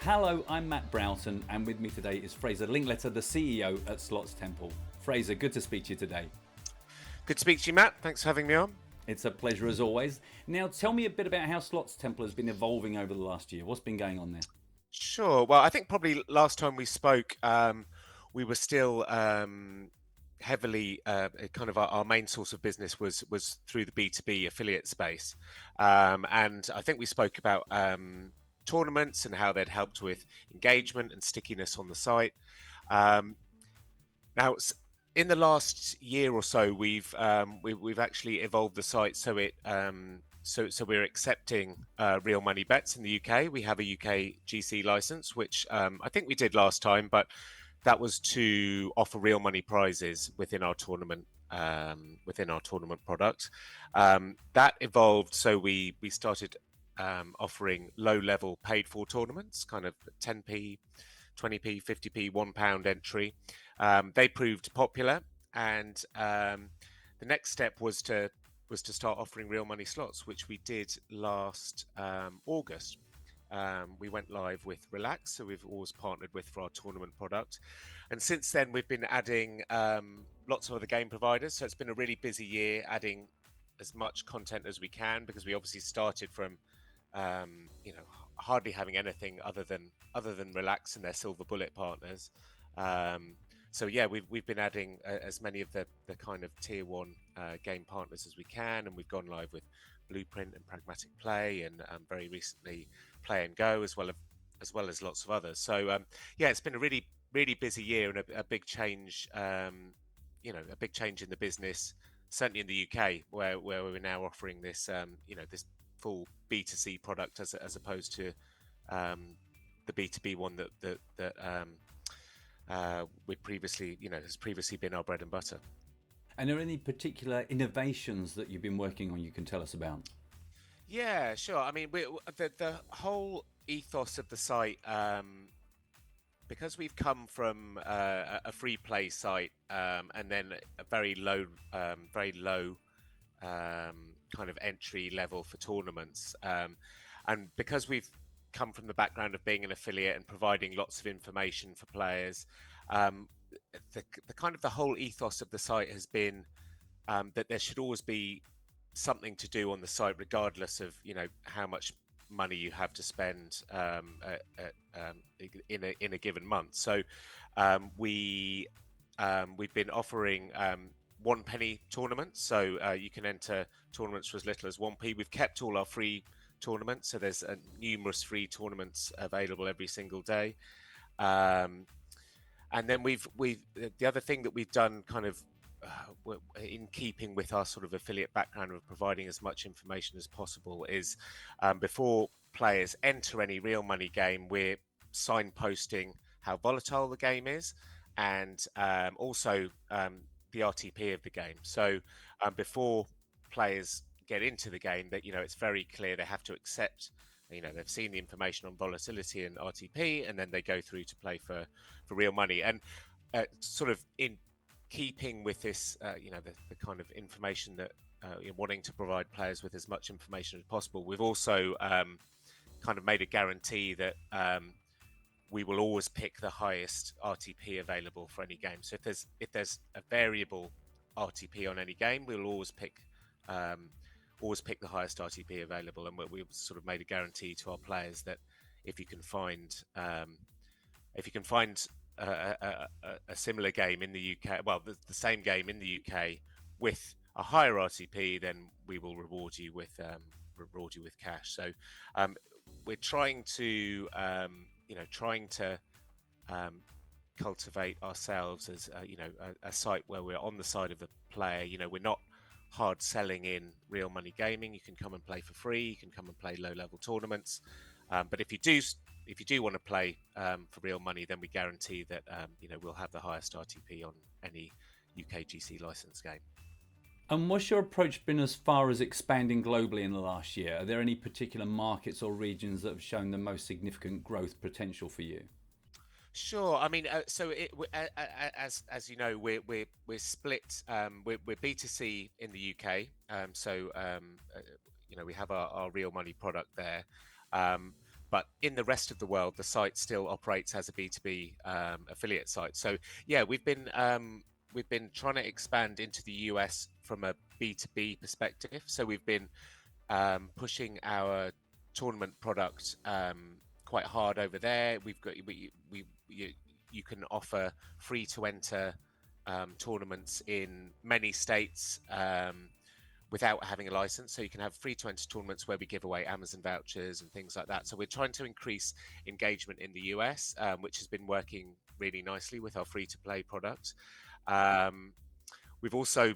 Hello, I'm Matt Broughton, and with me today is Fraser Linkleter, the CEO at Slots Temple. Fraser, good to speak to you today. Good to speak to you, Matt. Thanks for having me on. It's a pleasure as always. Now, tell me a bit about how Slots Temple has been evolving over the last year. What's been going on there? Sure. Well, I think probably last time we spoke, we were still heavily kind of our main source of business was through the B2B affiliate space, and I think we spoke about tournaments and how they'd helped with engagement and stickiness on the site. Um, Now, in the last year or so, we've actually evolved the site so we're accepting real money bets in the UK. We have a UK GC license, which I think we did last time, but that was to offer real money prizes within our tournament product. That evolved, so we started offering low level paid for tournaments, kind of 10p, 20p, 50p, £1 entry. They proved popular, and the next step was to start offering real money slots, which we did last August. We went live with Relax, so we've always partnered with for our tournament product, and since then we've been adding lots of other game providers. So it's been a really busy year, adding as much content as we can, because we obviously started from hardly having anything other than Relax and their Silver Bullet partners. So yeah, we've been adding as many of the kind of tier one game partners as we can, and we've gone live with Blueprint and Pragmatic Play, and very recently Play and Go, as well as lots of others. So yeah, it's been a really busy year, and a big change, a big change in the business, certainly in the UK, where we're now offering this this full B2C product as opposed to the B2B one that we'd previously, has previously been our bread and butter. And are there any particular innovations that you've been working on you can tell us about? Yeah, sure. I mean, the whole ethos of the site, because we've come from a free play site, and then a very low kind of entry level for tournaments, and because we've come from the background of being an affiliate and providing lots of information for players, the kind of the whole ethos of the site has been that there should always be something to do on the site, regardless of how much money you have to spend in a given month. So we've been offering 1 penny tournaments, so you can enter tournaments for as little as 1p. We've kept all our free tournaments, so there's numerous free tournaments available every single day. And then we've the other thing that we've done, kind of in keeping with our sort of affiliate background of providing as much information as possible, is before players enter any real money game, we're signposting how volatile the game is, and also the RTP of the game. So before players get into the game, that it's very clear they have to accept, they've seen the information on volatility and RTP, and then they go through to play for real money. And sort of in keeping with this, the kind of information that wanting to provide players with as much information as possible, we've also kind of made a guarantee that we will always pick the highest RTP available for any game. So if there's a variable RTP on any game, we'll always pick the highest RTP available, and we've sort of made a guarantee to our players that if you can find a similar game in the UK, well, the same game in the UK with a higher RTP, then we will reward you with cash. So we're trying to cultivate ourselves as a site where we're on the side of the player. We're not hard selling in real money gaming. You can come and play for free. You can come and play low level tournaments. But if you do want to play for real money, then we guarantee that we'll have the highest RTP on any UK GC license game. And what's your approach been as far as expanding globally in the last year? Are there any particular markets or regions that have shown the most significant growth potential for you? Sure. I mean, as you know, we're split. We're B2C in the UK. So we have our real money product there. but in the rest of the world, the site still operates as a B2B affiliate site. So yeah, we've been trying to expand into the US from a B2B perspective. So we've been pushing our tournament product quite hard over there. We've got you can offer free to enter tournaments in many states without having a license. So you can have free to enter tournaments where we give away Amazon vouchers and things like that. So we're trying to increase engagement in the US, which has been working really nicely with our free to play product. We've also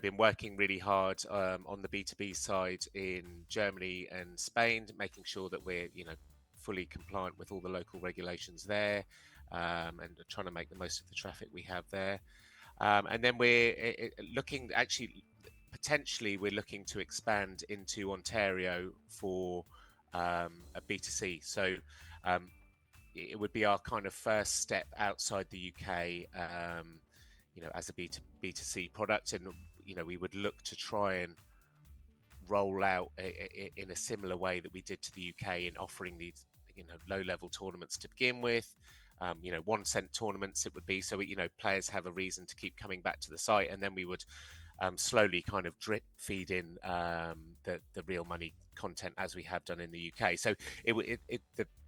been working really hard on the B2B side in Germany and Spain, making sure that we're fully compliant with all the local regulations there, and trying to make the most of the traffic we have there. And then we're looking, actually, potentially we're looking to expand into Ontario for a B2C. So it would be our kind of first step outside the UK, as a B2C product. And, we would look to try and roll out in a similar way that we did to the UK in offering these, low-level tournaments to begin with. 1 cent tournaments it would be, so players have a reason to keep coming back to the site, and then we would slowly kind of drip feed in the real money content as we have done in the UK. So the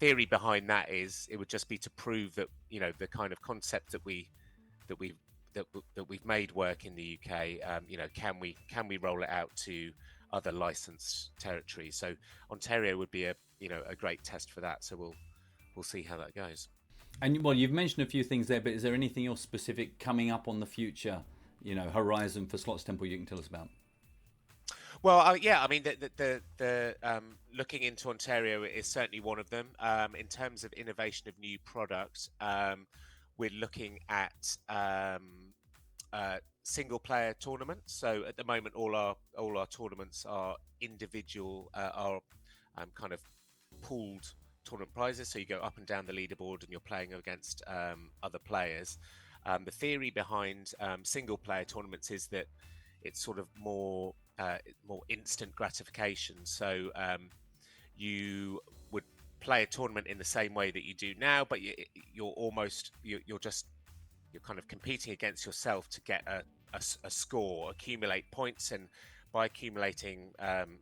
theory behind that is it would just be to prove that the kind of concept that we've made work in the UK. Can we roll it out to other licensed territories? So Ontario would be a great test for that. So we'll see how that goes. And well, you've mentioned a few things there, but is there anything else specific coming up on the future, horizon for Slots Temple you can tell us about? Well, yeah, I mean, the looking into Ontario is certainly one of them. In terms of innovation of new products, we're looking at single player tournaments. So at the moment, all our tournaments are individual, kind of pooled tournament prizes. So you go up and down the leaderboard and you're playing against other players. The theory behind single player tournaments is that it's sort of more instant gratification. So you would play a tournament in the same way that you do now, but you're kind of competing against yourself to get a score, accumulate points, and by accumulating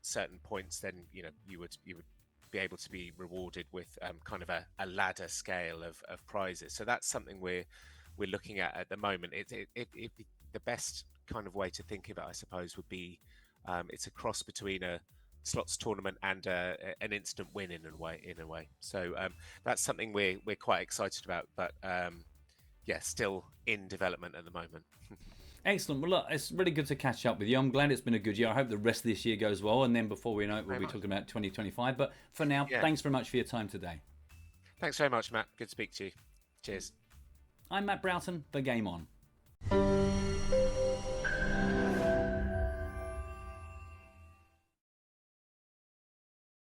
certain points, then you would be able to be rewarded with kind of a ladder scale of prizes. So that's something we're looking at the moment. The best kind of way to think of it, I suppose, would be it's a cross between a slots tournament and an instant win in a way. So that's something we're quite excited about, but still in development at the moment. Excellent. Well, look, it's really good to catch up with you. I'm glad it's been a good year. I hope the rest of this year goes well, and then before we know it, we'll be talking about 2025. But for now, thanks very much for your time today. Thanks very much, Matt. Good to speak to you. Cheers. I'm Matt Broughton. The Game On.